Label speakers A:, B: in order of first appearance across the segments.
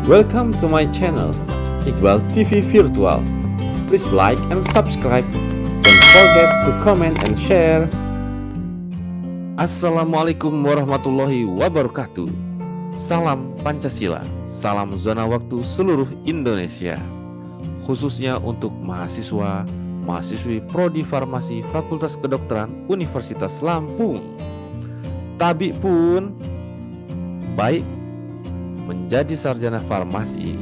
A: Welcome to my channel, Iqbal TV Virtual. Please like and subscribe. Don't forget to comment and share. Assalamualaikum warahmatullahi wabarakatuh. Salam Pancasila, salam zona waktu seluruh Indonesia. Khususnya untuk mahasiswa, mahasiswi Prodi Farmasi Fakultas Kedokteran Universitas Lampung. Tabi pun baik menjadi sarjana farmasi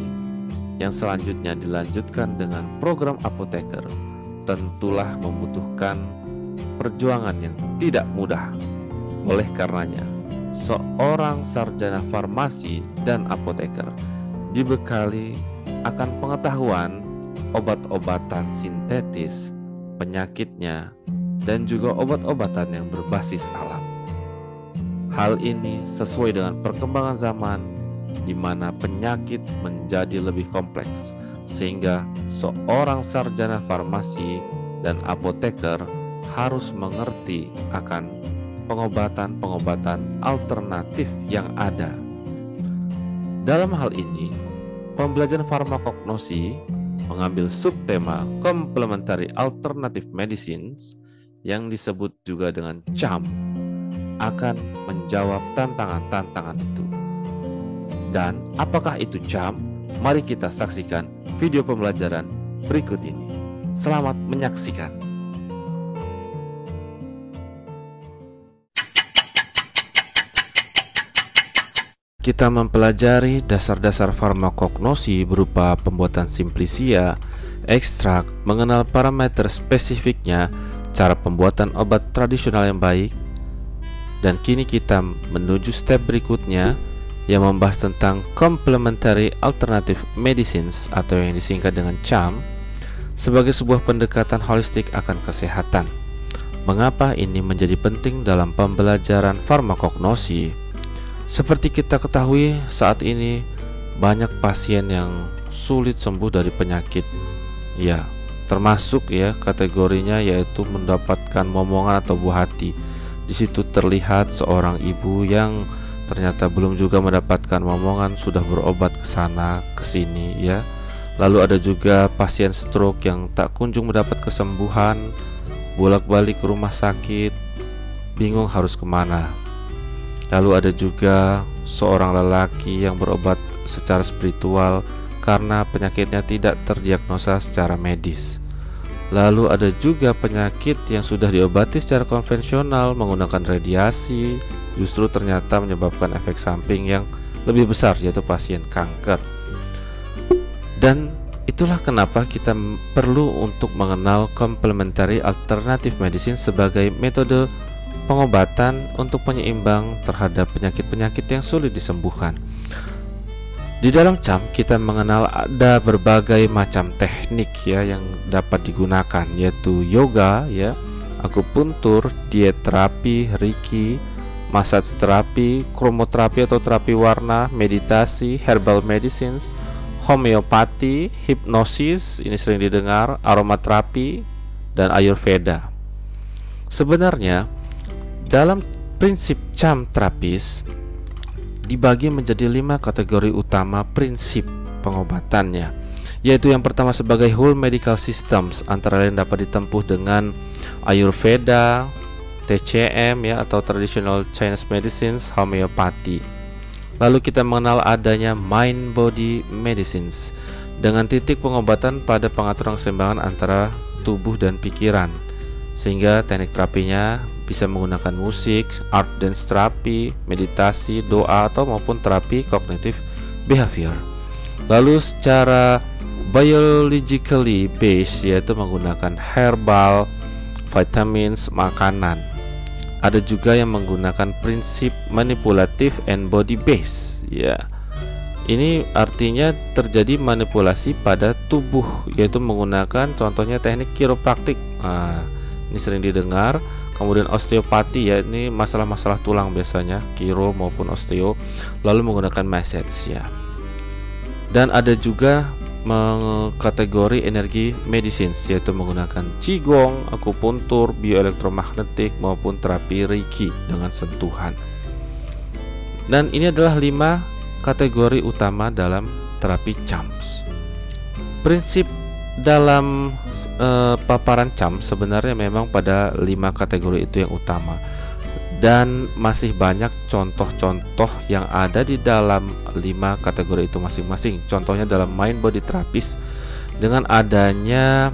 A: yang selanjutnya dilanjutkan dengan program apoteker tentulah membutuhkan perjuangan yang tidak mudah. Oleh karenanya, seorang sarjana farmasi dan apoteker dibekali akan pengetahuan obat-obatan sintetis, penyakitnya, dan juga obat-obatan yang berbasis alam. Hal ini sesuai dengan perkembangan zaman di mana penyakit menjadi lebih kompleks, sehingga seorang sarjana farmasi dan apoteker harus mengerti akan pengobatan-pengobatan alternatif yang ada. Dalam hal ini, pembelajaran farmakognosi mengambil subtema Complementary Alternative Medicines yang disebut juga dengan CAM akan menjawab tantangan-tantangan itu. Dan apakah itu CAM? Mari kita saksikan video pembelajaran berikut ini. Selamat menyaksikan. Kita mempelajari dasar-dasar farmakognosi berupa pembuatan simplicia, ekstrak, mengenal parameter spesifiknya, cara pembuatan obat tradisional yang baik, dan kini kita menuju step berikutnya yang membahas tentang Complementary Alternative Medicines atau yang disingkat dengan CAM sebagai sebuah pendekatan holistik akan kesehatan. Mengapa ini menjadi penting dalam pembelajaran farmakognosi? Seperti kita ketahui, saat ini banyak pasien yang sulit sembuh dari penyakit. Ya, termasuk ya kategorinya yaitu mendapatkan momongan atau buah hati. Di situ terlihat seorang ibu yang ternyata belum juga mendapatkan momongan sudah berobat ke sana ke sini ya. Lalu ada juga pasien stroke yang tak kunjung mendapat kesembuhan, bolak-balik ke rumah sakit, bingung harus kemana. Lalu ada juga seorang lelaki yang berobat secara spiritual karena penyakitnya tidak terdiagnosa secara medis. Lalu ada juga penyakit yang sudah diobati secara konvensional menggunakan radiasi, justru ternyata menyebabkan efek samping yang lebih besar, yaitu pasien kanker. Dan itulah kenapa kita perlu untuk mengenal Complementary Alternative Medicine sebagai metode pengobatan untuk penyeimbang terhadap penyakit-penyakit yang sulit disembuhkan. Di dalam CAM kita mengenal ada berbagai macam teknik ya yang dapat digunakan, yaitu yoga ya, akupuntur, diet terapi, reiki, massage terapi, kromoterapi atau terapi warna, meditasi, herbal medicines, homeopati, hipnosis, ini sering didengar, aromaterapi, dan ayurveda. Sebenarnya dalam prinsip CAM terapis dibagi menjadi 5 kategori utama prinsip pengobatannya, yaitu yang pertama sebagai whole medical systems, antara lain dapat ditempuh dengan ayurveda, TCM ya atau traditional Chinese medicines, homeopati. Lalu kita mengenal adanya mind body medicines dengan titik pengobatan pada pengaturan keseimbangan antara tubuh dan pikiran, sehingga teknik terapinya bisa menggunakan musik, art dance terapi, meditasi, doa atau maupun terapi cognitive behavior. Lalu secara biologically based, yaitu menggunakan herbal, vitamins, makanan. Ada juga yang menggunakan prinsip manipulatif and body based ya. Ini artinya terjadi manipulasi pada tubuh, yaitu menggunakan contohnya teknik kiropraktik. Ini sering didengar. Kemudian osteopati ya, ini masalah-masalah tulang biasanya, kiro maupun osteo, lalu menggunakan massage ya. Dan ada juga kategori energi medicines, yaitu menggunakan qigong, akupuntur, bioelektromagnetik maupun terapi reiki dengan sentuhan. Dan ini adalah 5 kategori utama dalam terapi CHAMS. Prinsip dalam paparan CHAMS sebenarnya memang pada 5 kategori itu yang utama, dan masih banyak contoh-contoh yang ada di dalam 5 kategori itu masing-masing. Contohnya dalam mind body therapist dengan adanya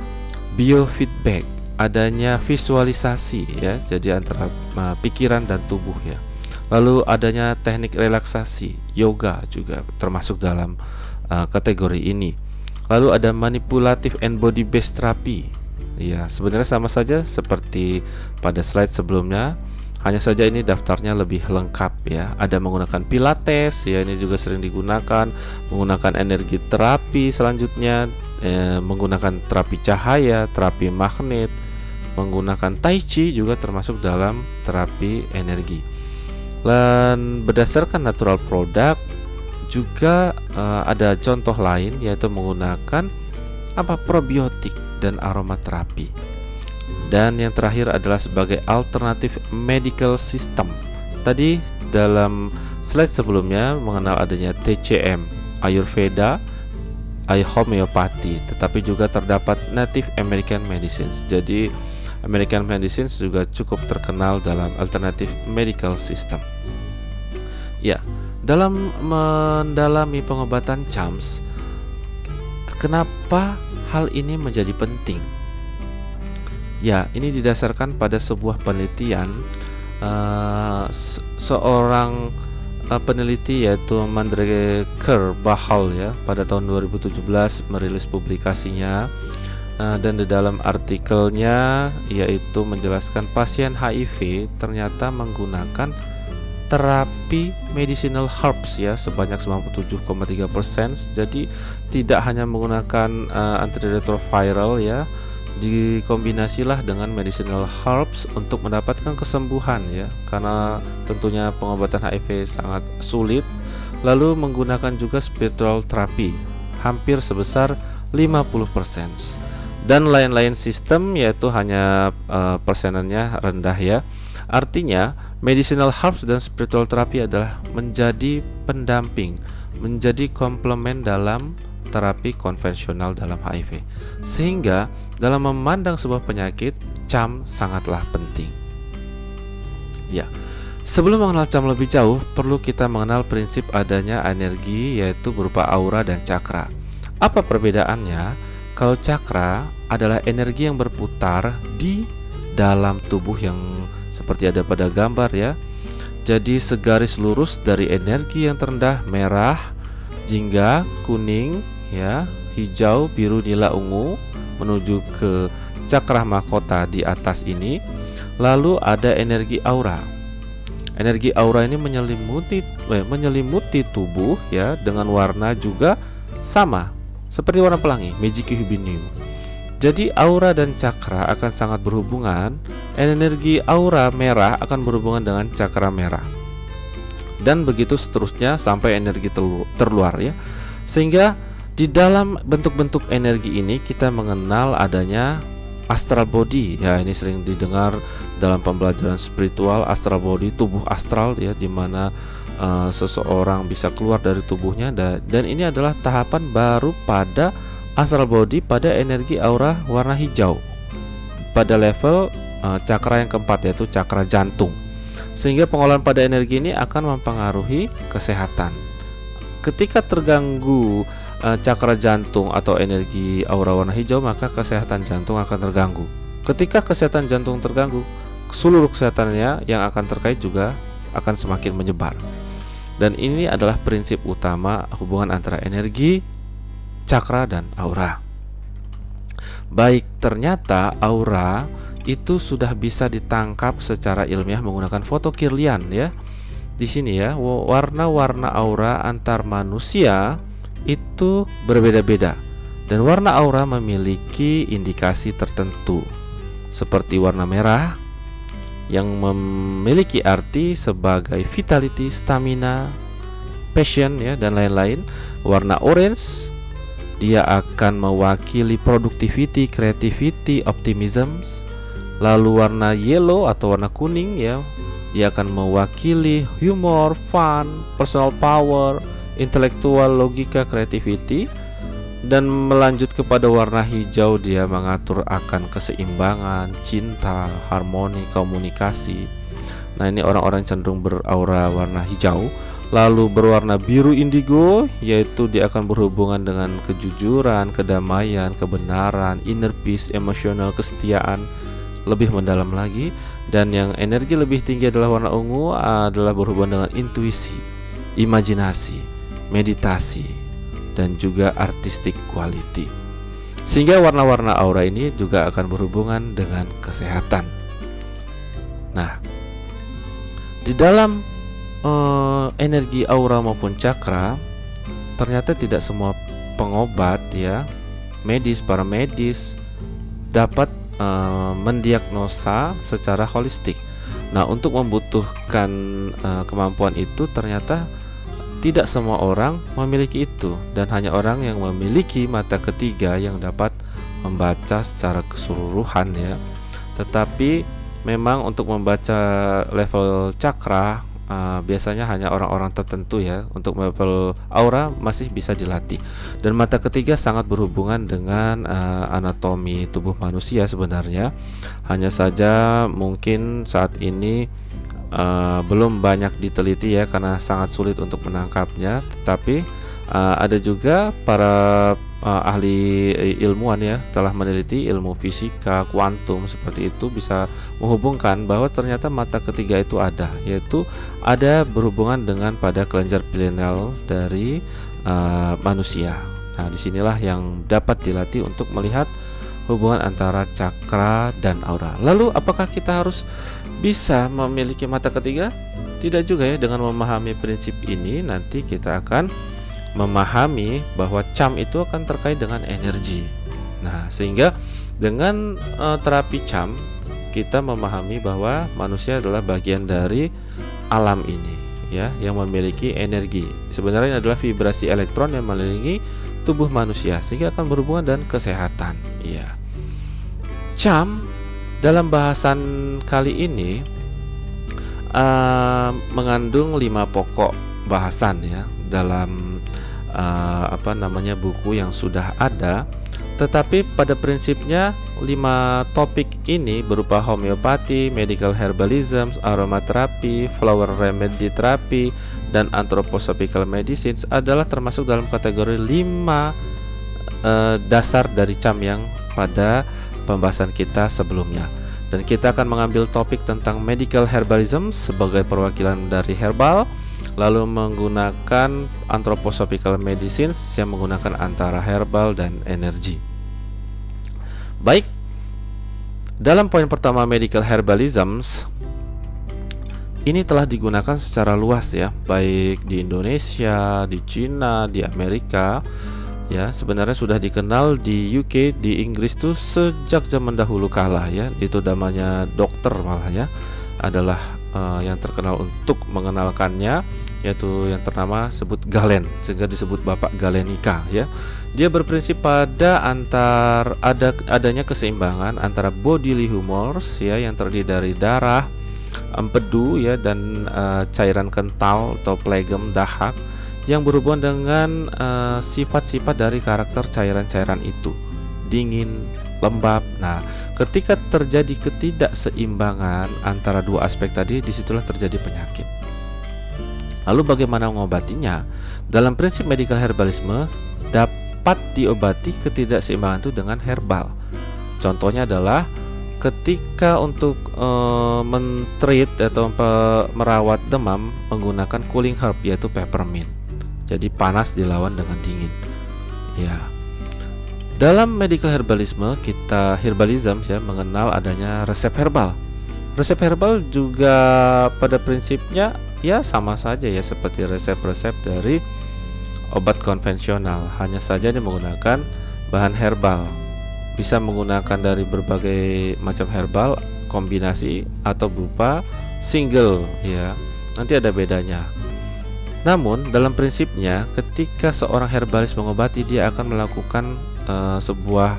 A: biofeedback, adanya visualisasi ya, jadi antara pikiran dan tubuh ya. Lalu adanya teknik relaksasi, yoga juga termasuk dalam kategori ini. Lalu ada manipulative and body based therapy. Ya, sebenarnya sama saja seperti pada slide sebelumnya, hanya saja ini daftarnya lebih lengkap ya. Ada menggunakan pilates ya, ini juga sering digunakan, menggunakan energi terapi selanjutnya, menggunakan terapi cahaya, terapi magnet, menggunakan tai chi juga termasuk dalam terapi energi. Dan berdasarkan natural product juga ada contoh lain, yaitu menggunakan probiotik dan aromaterapi. Dan yang terakhir adalah sebagai alternatif medical system. Tadi dalam slide sebelumnya mengenal adanya TCM, Ayurveda, homeopati, tetapi juga terdapat Native American Medicines. Jadi American Medicines juga cukup terkenal dalam alternative medical system. Ya, dalam mendalami pengobatan CHAMS, kenapa hal ini menjadi penting? Ya, ini didasarkan pada sebuah penelitian seorang peneliti yaitu Mandraker Bahal ya, pada tahun 2017 merilis publikasinya. Dan di dalam artikelnya yaitu menjelaskan pasien HIV ternyata menggunakan terapi medicinal herbs ya sebanyak 97,3%. Jadi tidak hanya menggunakan antiretroviral ya, dikombinasilah dengan medicinal herbs untuk mendapatkan kesembuhan ya, karena tentunya pengobatan HIV sangat sulit. Lalu menggunakan juga spiritual therapy hampir sebesar 50%. Dan lain-lain sistem yaitu hanya persenannya rendah ya. Artinya medicinal herbs dan spiritual therapy adalah menjadi pendamping, menjadi komplement dalam terapi konvensional dalam HIV. Sehingga dalam memandang sebuah penyakit, CHAMS sangatlah penting. Ya. Sebelum mengenal CHAMS lebih jauh, perlu kita mengenal prinsip adanya energi yaitu berupa aura dan cakra. Apa perbedaannya? Kalau cakra adalah energi yang berputar di dalam tubuh yang seperti ada pada gambar ya. Jadi segaris lurus dari energi yang terendah merah, jingga, kuning ya, hijau, biru, nila, ungu menuju ke cakra mahkota di atas ini. Lalu ada energi aura. Energi aura ini menyelimuti tubuh ya, dengan warna juga sama seperti warna pelangi, Meijiki Hibinu. Jadi aura dan cakra akan sangat berhubungan. Energi aura merah akan berhubungan dengan cakra merah, dan begitu seterusnya sampai energi terluar ya. Sehingga di dalam bentuk-bentuk energi ini kita mengenal adanya astral body ya. Ini sering didengar dalam pembelajaran spiritual, astral body, tubuh astral ya, dimana seseorang bisa keluar dari tubuhnya, dan ini adalah tahapan baru pada astral body pada energi aura warna hijau pada level cakra yang keempat yaitu cakra jantung. Sehingga pengolahan pada energi ini akan mempengaruhi kesehatan. Ketika terganggu cakra jantung atau energi aura warna hijau, maka kesehatan jantung akan terganggu. Ketika kesehatan jantung terganggu, seluruh kesehatannya yang akan terkait juga akan semakin menyebar. Dan ini adalah prinsip utama hubungan antara energi, cakra, dan aura. Baik, ternyata aura itu sudah bisa ditangkap secara ilmiah menggunakan foto Kirlian ya. Di sini ya, warna-warna aura antar manusia itu berbeda-beda, dan warna aura memiliki indikasi tertentu. Seperti warna merah yang memiliki arti sebagai vitality, stamina, passion ya, dan lain-lain. Warna orange dia akan mewakili productivity, creativity, optimism. Lalu warna yellow atau warna kuning ya, dia akan mewakili humor, fun, personal power, intelektual, logika, creativity. Dan melanjut kepada warna hijau, dia mengatur akan keseimbangan, cinta, harmoni, komunikasi. Nah, ini orang-orang cenderung beraura warna hijau. Lalu berwarna biru indigo, yaitu dia akan berhubungan dengan kejujuran, kedamaian, kebenaran, inner peace, emosional, kesetiaan, lebih mendalam lagi. Dan yang energi lebih tinggi adalah warna ungu, adalah berhubungan dengan intuisi, imajinasi, meditasi, dan juga artistic quality. Sehingga warna-warna aura ini juga akan berhubungan dengan kesehatan. Nah, di dalam energi aura maupun cakra, ternyata tidak semua pengobat ya, medis, para medis dapat mendiagnosa secara holistik. Nah, untuk membutuhkan kemampuan itu ternyata tidak semua orang memiliki itu, dan hanya orang yang memiliki mata ketiga yang dapat membaca secara keseluruhan ya. Tetapi memang untuk membaca level cakra biasanya hanya orang-orang tertentu ya. Untuk level aura masih bisa dilatih. Dan mata ketiga sangat berhubungan dengan anatomi tubuh manusia sebenarnya. Hanya saja mungkin saat ini belum banyak diteliti ya, karena sangat sulit untuk menangkapnya. Tetapi ada juga para ahli ilmuwan ya telah meneliti ilmu fisika kuantum seperti itu, bisa menghubungkan bahwa ternyata mata ketiga itu ada, yaitu ada berhubungan dengan pada kelenjar pineal dari manusia. Nah, disinilah yang dapat dilatih untuk melihat hubungan antara cakra dan aura. Lalu apakah kita harus bisa memiliki mata ketiga? Tidak juga ya. Dengan memahami prinsip ini, nanti kita akan memahami bahwa CAM itu akan terkait dengan energi. Nah, sehingga dengan terapi CAM kita memahami bahwa manusia adalah bagian dari alam ini ya, yang memiliki energi. Sebenarnya ini adalah vibrasi elektron yang mengelilingi tubuh manusia, sehingga akan berhubungan dengan kesehatan ya. CAM dalam bahasan kali ini mengandung 5 pokok bahasan ya dalam buku yang sudah ada. Tetapi pada prinsipnya 5 topik ini berupa homeopati, medical herbalism, aromaterapi, flower remedy therapy, dan anthroposophical medicines adalah termasuk dalam kategori 5 dasar dari CAM yang pada pembahasan kita sebelumnya. Dan kita akan mengambil topik tentang medical herbalism sebagai perwakilan dari herbal, lalu menggunakan anthroposophical medicines yang menggunakan antara herbal dan energi. Baik, dalam poin pertama medical herbalism ini telah digunakan secara luas ya, baik di Indonesia, di Cina, di Amerika. Ya, sebenarnya sudah dikenal di UK, di Inggris tuh sejak zaman dahulu kala ya. Itu namanya dokter malah ya, adalah yang terkenal untuk mengenalkannya, yaitu yang ternama sebut Galen, sehingga disebut Bapak Galenica ya. Dia berprinsip pada adanya keseimbangan antara bodily humors ya, yang terdiri dari darah, empedu ya, dan cairan kental atau phlegm, dahak, yang berhubungan dengan sifat-sifat dari karakter cairan-cairan itu, dingin, lembab. Nah, ketika terjadi ketidakseimbangan antara dua aspek tadi, disitulah terjadi penyakit. Lalu bagaimana mengobatinya? Dalam prinsip medical herbalisme, dapat diobati ketidakseimbangan itu dengan herbal. Contohnya adalah ketika untuk mentreat atau merawat demam menggunakan cooling herb, yaitu peppermint. Jadi panas dilawan dengan dingin. Ya. Dalam medical herbalism ya mengenal adanya resep herbal. Resep herbal juga pada prinsipnya ya sama saja ya seperti resep-resep dari obat konvensional, hanya saja dia menggunakan bahan herbal. Bisa menggunakan dari berbagai macam herbal kombinasi atau berupa single ya. Nanti ada bedanya. Namun dalam prinsipnya ketika seorang herbalis mengobati, dia akan melakukan sebuah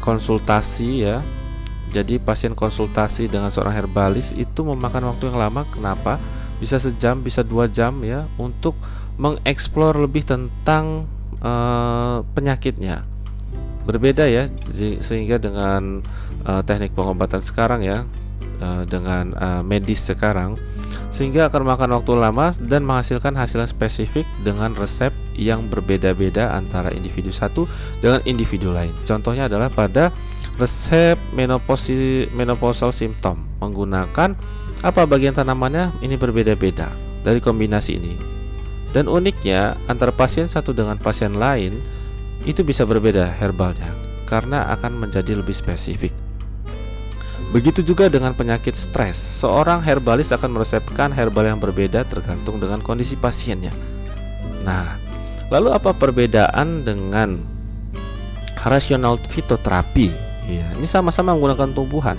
A: konsultasi ya. Jadi pasien konsultasi dengan seorang herbalis itu memakan waktu yang lama. Kenapa? Bisa sejam, bisa 2 jam ya, untuk mengeksplor lebih tentang penyakitnya. Berbeda ya, sehingga dengan teknik pengobatan sekarang ya, dengan medis sekarang, sehingga akan memakan waktu lama dan menghasilkan hasil spesifik dengan resep yang berbeda-beda antara individu satu dengan individu lain. Contohnya adalah pada resep menopausal symptom, menggunakan apa bagian tanamannya ini berbeda-beda dari kombinasi ini. Dan uniknya antara pasien satu dengan pasien lain itu bisa berbeda herbalnya karena akan menjadi lebih spesifik. Begitu juga dengan penyakit stres. Seorang herbalis akan meresepkan herbal yang berbeda tergantung dengan kondisi pasiennya. Nah, lalu apa perbedaan dengan rational fitoterapi? Ya, ini sama-sama menggunakan tumbuhan.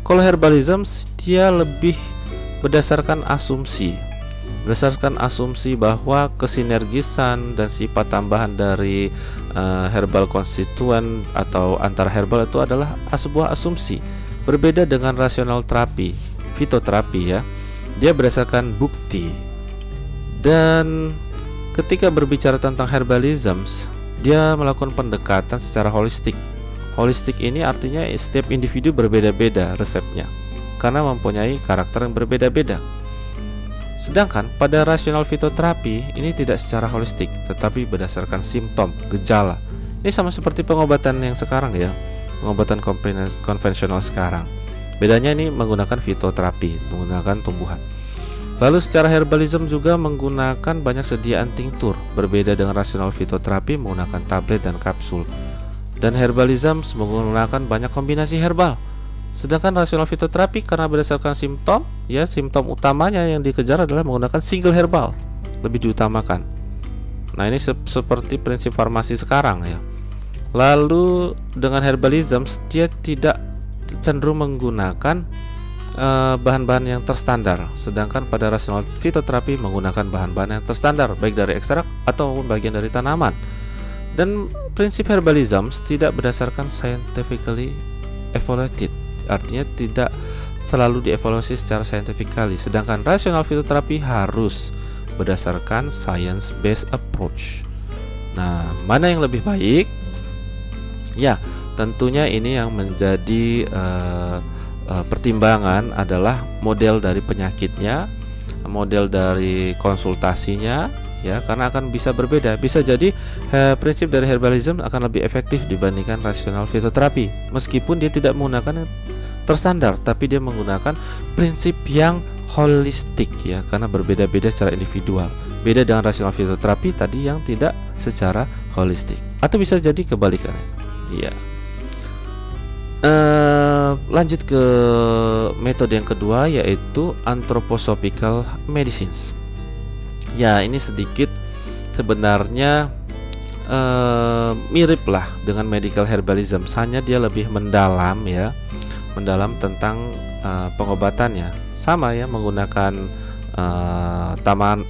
A: Kalau herbalism dia lebih berdasarkan asumsi bahwa kesinergisan dan sifat tambahan dari herbal konstituen atau antar herbal itu adalah sebuah asumsi. Berbeda dengan rasional terapi, fitoterapi ya, dia berdasarkan bukti. Dan ketika berbicara tentang herbalism, dia melakukan pendekatan secara holistik. Holistik ini artinya setiap individu berbeda-beda resepnya karena mempunyai karakter yang berbeda-beda. Sedangkan pada rasional fitoterapi ini tidak secara holistik, tetapi berdasarkan simptom, gejala. Ini sama seperti pengobatan yang sekarang ya, pengobatan konvensional sekarang. Bedanya ini menggunakan fitoterapi, menggunakan tumbuhan. Lalu secara herbalism juga menggunakan banyak sediaan tinktur, berbeda dengan rasional fitoterapi menggunakan tablet dan kapsul. Dan herbalism menggunakan banyak kombinasi herbal. Sedangkan rasional fitoterapi karena berdasarkan simptom, ya simptom utamanya yang dikejar adalah menggunakan single herbal, lebih diutamakan. Nah ini seperti prinsip farmasi sekarang ya. Lalu dengan herbalism dia tidak cenderung menggunakan bahan-bahan yang terstandar, sedangkan pada rasional fitoterapi menggunakan bahan-bahan yang terstandar baik dari ekstrak atau bagian dari tanaman. Dan prinsip herbalism tidak berdasarkan scientifically evaluated, artinya tidak selalu dievaluasi secara scientifically, sedangkan rasional fitoterapi harus berdasarkan science based approach. Nah, mana yang lebih baik? Ya, tentunya ini yang menjadi pertimbangan adalah model dari penyakitnya, model dari konsultasinya, ya, karena akan bisa berbeda. Bisa jadi prinsip dari herbalism akan lebih efektif dibandingkan rasional fitoterapi, meskipun dia tidak menggunakan terstandar, tapi dia menggunakan prinsip yang holistik ya, karena berbeda-beda secara individual. Beda dengan rasional fitoterapi tadi yang tidak secara holistik, atau bisa jadi kebalikannya. Ya. Lanjut ke metode yang kedua, yaitu anthroposophical medicines. Ya, ini sedikit sebenarnya mirip lah dengan medical herbalism, hanya dia lebih mendalam ya, mendalam tentang pengobatannya. Sama ya, menggunakan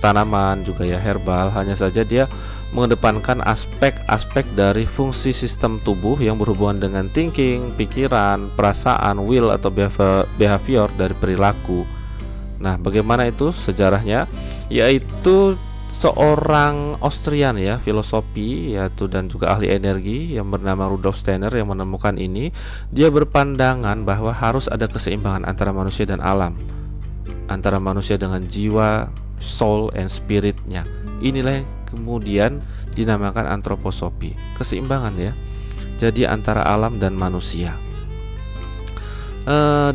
A: tanaman juga ya, herbal, hanya saja dia mengedepankan aspek-aspek dari fungsi sistem tubuh yang berhubungan dengan thinking, pikiran, perasaan, will atau behavior dari perilaku. Nah, bagaimana itu sejarahnya? Yaitu seorang Austrian ya, filosofi yaitu dan juga ahli energi yang bernama Rudolf Steiner yang menemukan ini. Dia berpandangan bahwa harus ada keseimbangan antara manusia dan alam, antara manusia dengan jiwa, soul and spiritnya. Inilah yang kemudian dinamakan antroposofi, keseimbangan ya, jadi antara alam dan manusia.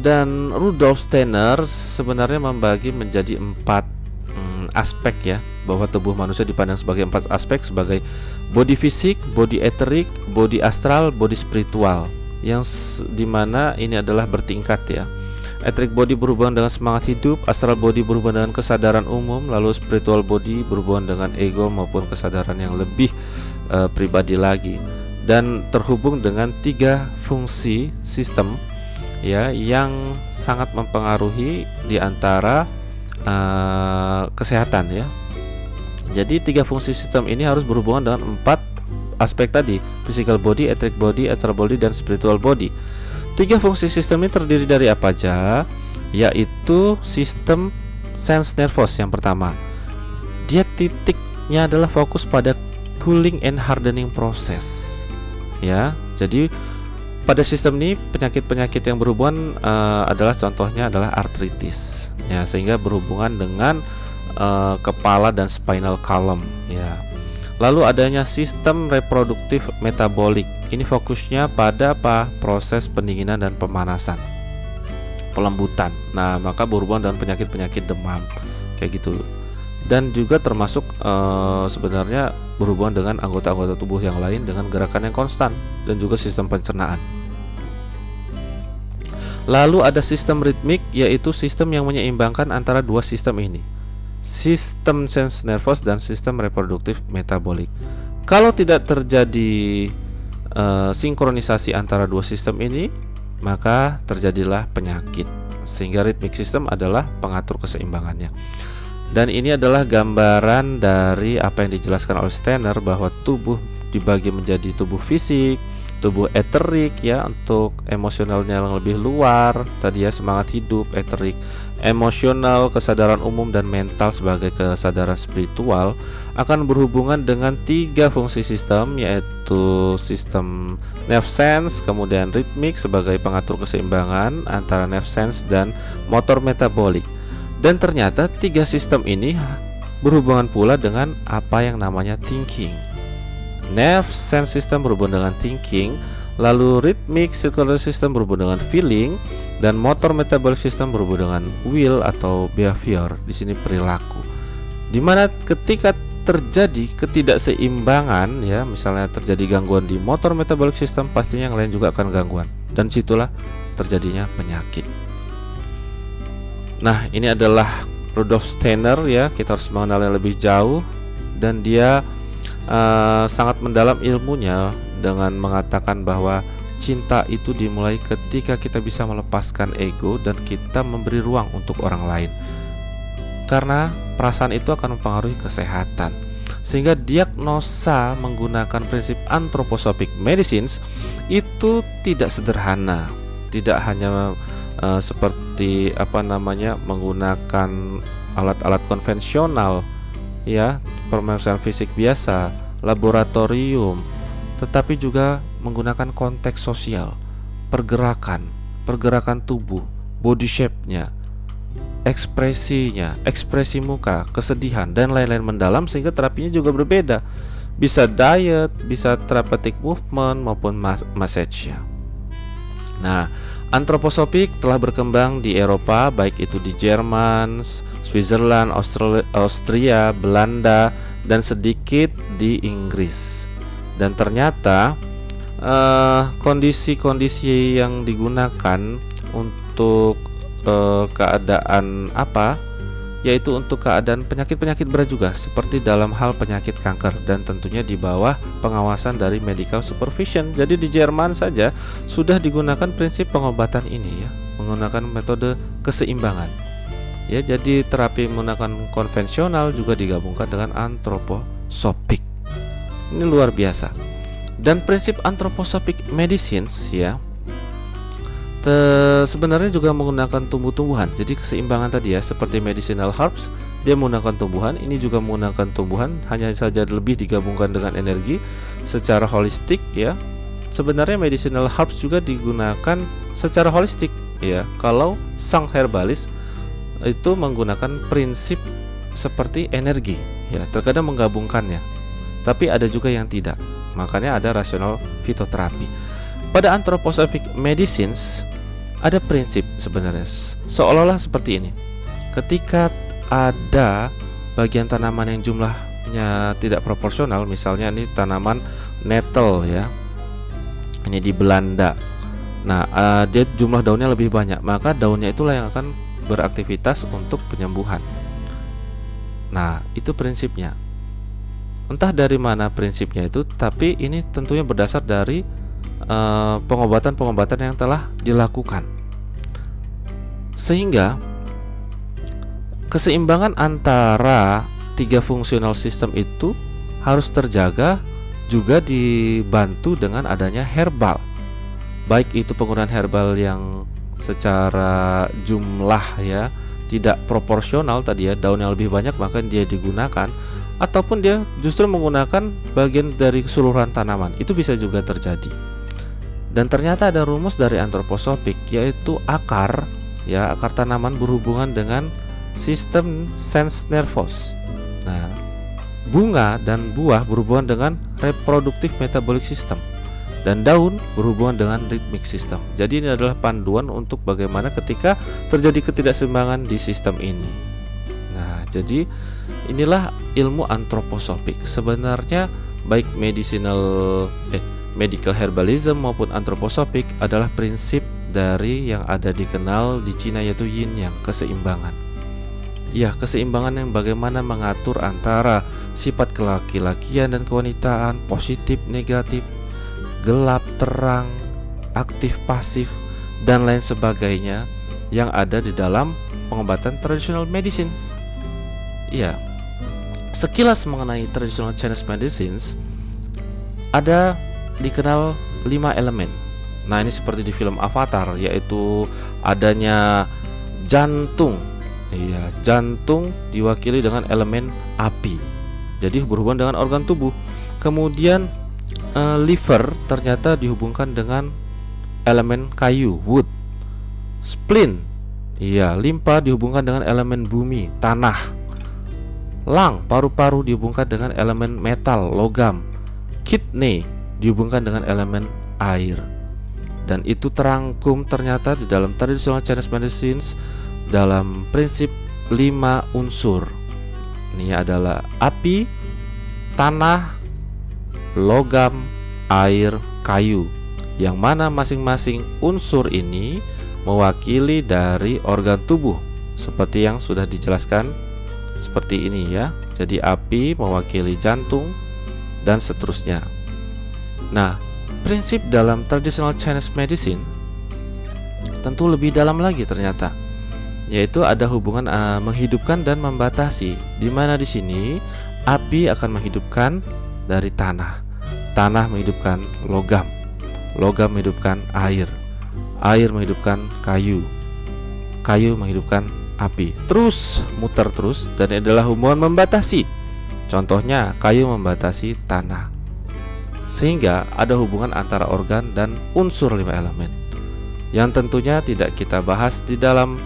A: Dan Rudolf Steiner sebenarnya membagi menjadi 4 aspek ya, bahwa tubuh manusia dipandang sebagai 4 aspek, sebagai body fisik, body etheric, body astral, body spiritual, yang dimana ini adalah bertingkat ya. Etheric body berhubungan dengan semangat hidup, astral body berhubungan dengan kesadaran umum, lalu spiritual body berhubungan dengan ego maupun kesadaran yang lebih pribadi lagi, dan terhubung dengan 3 fungsi sistem ya yang sangat mempengaruhi di antara kesehatan ya. Jadi 3 fungsi sistem ini harus berhubungan dengan 4 aspek tadi: physical body, etheric body, astral body, dan spiritual body. 3 fungsi sistem ini terdiri dari apa aja? Yaitu sistem sense nervous yang pertama. Dia titik ritmiknya adalah fokus pada cooling and hardening proses. Ya, jadi pada sistem ini penyakit-penyakit yang berhubungan adalah contohnya adalah artritis, ya, sehingga berhubungan dengan kepala dan spinal column, ya. Lalu adanya sistem reproduktif metabolik. Ini fokusnya pada apa? Proses pendinginan dan pemanasan, pelembutan. Nah, maka berhubungan dengan penyakit-penyakit demam kayak gitu. Dan juga termasuk sebenarnya berhubungan dengan anggota-anggota tubuh yang lain dengan gerakan yang konstan dan juga sistem pencernaan. Lalu ada sistem ritmik, yaitu sistem yang menyeimbangkan antara dua sistem ini, sistem sense nervous dan sistem reproduktif metabolik. Kalau tidak terjadi sinkronisasi antara dua sistem ini, maka terjadilah penyakit. Sehingga ritmik sistem adalah pengatur keseimbangannya. Dan ini adalah gambaran dari apa yang dijelaskan oleh Steiner, bahwa tubuh dibagi menjadi tubuh fisik, tubuh eterik, ya, untuk emosionalnya yang lebih luar tadi, ya, semangat hidup, eterik, emosional, kesadaran umum, dan mental sebagai kesadaran spiritual, akan berhubungan dengan tiga fungsi sistem, yaitu sistem nerve sense, kemudian ritmik sebagai pengatur keseimbangan antara nerve sense dan motor metabolik. Dan ternyata tiga sistem ini berhubungan pula dengan apa yang namanya thinking. Nerve sense system berhubungan dengan thinking, lalu rhythmic circulatory system berhubungan dengan feeling, dan motor metabolic system berhubungan dengan will atau behavior, di sini perilaku. Dimana ketika terjadi ketidakseimbangan, ya, misalnya terjadi gangguan di motor metabolic system, pastinya yang lain juga akan gangguan, dan situlah terjadinya penyakit. Nah, ini adalah Rudolf Steiner, ya, kita harus mengenalnya lebih jauh, dan dia sangat mendalam ilmunya dengan mengatakan bahwa cinta itu dimulai ketika kita bisa melepaskan ego dan kita memberi ruang untuk orang lain, karena perasaan itu akan mempengaruhi kesehatan. Sehingga diagnosa menggunakan prinsip anthroposophic medicines itu tidak sederhana, tidak hanya seperti menggunakan alat-alat konvensional, ya, pemeriksaan fisik biasa, laboratorium, tetapi juga menggunakan konteks sosial, pergerakan tubuh, body shape-nya, ekspresinya, ekspresi muka, kesedihan, dan lain-lain mendalam, sehingga terapinya juga berbeda. Bisa diet, bisa therapeutic movement maupun massage-nya. Nah, anthroposophic telah berkembang di Eropa, baik itu di Jerman, Switzerland, Austria, Belanda, dan sedikit di Inggris. Dan ternyata kondisi-kondisi yang digunakan untuk keadaan apa, yaitu untuk keadaan penyakit-penyakit berat juga, seperti dalam hal penyakit kanker, dan tentunya di bawah pengawasan dari medical supervision. Jadi di Jerman saja sudah digunakan prinsip pengobatan ini, ya, menggunakan metode keseimbangan. Ya, jadi terapi menggunakan konvensional juga digabungkan dengan anthroposophic. Ini luar biasa. Dan prinsip anthroposophic medicines, ya, sebenarnya juga menggunakan tumbuh-tumbuhan. Jadi keseimbangan tadi, ya, seperti medicinal herbs, dia menggunakan tumbuhan, ini juga menggunakan tumbuhan, hanya saja lebih digabungkan dengan energi secara holistik, ya. Sebenarnya medicinal herbs juga digunakan secara holistik, ya. Kalau sang herbalis itu menggunakan prinsip seperti energi, ya, terkadang menggabungkannya, tapi ada juga yang tidak. Makanya ada rasional fitoterapi. Pada anthroposophic medicines ada prinsip sebenarnya seolah-olah seperti ini. Ketika ada bagian tanaman yang jumlahnya tidak proporsional, misalnya ini tanaman nettle, ya, ini di Belanda. Nah, dia jumlah daunnya lebih banyak, maka daunnya itulah yang akan beraktivitas untuk penyembuhan. Nah, itu prinsipnya. Entah dari mana prinsipnya itu, tapi ini tentunya berdasar dari pengobatan-pengobatan yang telah dilakukan, sehingga keseimbangan antara tiga fungsional sistem itu harus terjaga, juga dibantu dengan adanya herbal, baik itu penggunaan herbal yang secara jumlah, ya, tidak proporsional tadi, ya, daun yang lebih banyak maka dia digunakan, ataupun dia justru menggunakan bagian dari keseluruhan tanaman. Itu bisa juga terjadi. Dan ternyata ada rumus dari antroposofik, yaitu akar, ya, akar tanaman berhubungan dengan sistem sens nervous. Nah, bunga dan buah berhubungan dengan reproductive metabolic system, dan daun berhubungan dengan rhythmic system. Jadi ini adalah panduan untuk bagaimana ketika terjadi ketidakseimbangan di sistem ini. Nah, jadi inilah ilmu antroposofik. Sebenarnya baik medical herbalism maupun antroposofik adalah prinsip dari yang ada dikenal di Cina, yaitu yin yang, keseimbangan. Ya, keseimbangan yang bagaimana mengatur antara sifat kelaki-lakian dan kewanitaan, positif, negatif, gelap, terang, aktif, pasif, dan lain sebagainya yang ada di dalam pengobatan traditional medicines. Ya, sekilas mengenai traditional Chinese medicines, ada dikenal 5 elemen. Nah, ini seperti di film Avatar, yaitu adanya jantung. Iya, jantung diwakili dengan elemen api, jadi berhubungan dengan organ tubuh. Kemudian liver ternyata dihubungkan dengan elemen kayu, wood. Spleen, iya, limpa dihubungkan dengan elemen bumi, tanah. Lung, paru-paru dihubungkan dengan elemen metal, logam. Kidney dihubungkan dengan elemen air. Dan itu terangkum ternyata di dalam traditional Chinese medicines dalam prinsip 5 unsur. Ini adalah api, tanah, logam, air, kayu, yang mana masing-masing unsur ini mewakili dari organ tubuh, seperti yang sudah dijelaskan seperti ini ya. Jadi api mewakili jantung dan seterusnya. Nah, prinsip dalam traditional Chinese medicine tentu lebih dalam lagi ternyata, yaitu ada hubungan menghidupkan dan membatasi, di mana di sini api akan menghidupkan dari tanah, tanah menghidupkan logam, logam menghidupkan air, air menghidupkan kayu, kayu menghidupkan api. Terus muter terus, dan ini adalah hubungan membatasi. Contohnya kayu membatasi tanah, sehingga ada hubungan antara organ dan unsur 5 elemen, yang tentunya tidak kita bahas di dalam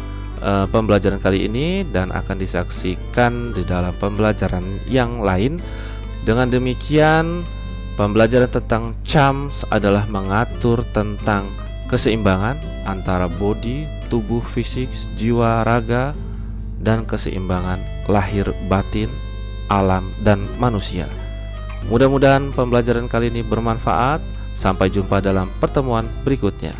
A: pembelajaran kali ini dan akan disaksikan di dalam pembelajaran yang lain. Dengan demikian, pembelajaran tentang CHAMS adalah mengatur tentang keseimbangan antara body, tubuh, fisik, jiwa, raga, dan keseimbangan lahir batin, alam, dan manusia. Mudah-mudahan pembelajaran kali ini bermanfaat. Sampai jumpa dalam pertemuan berikutnya.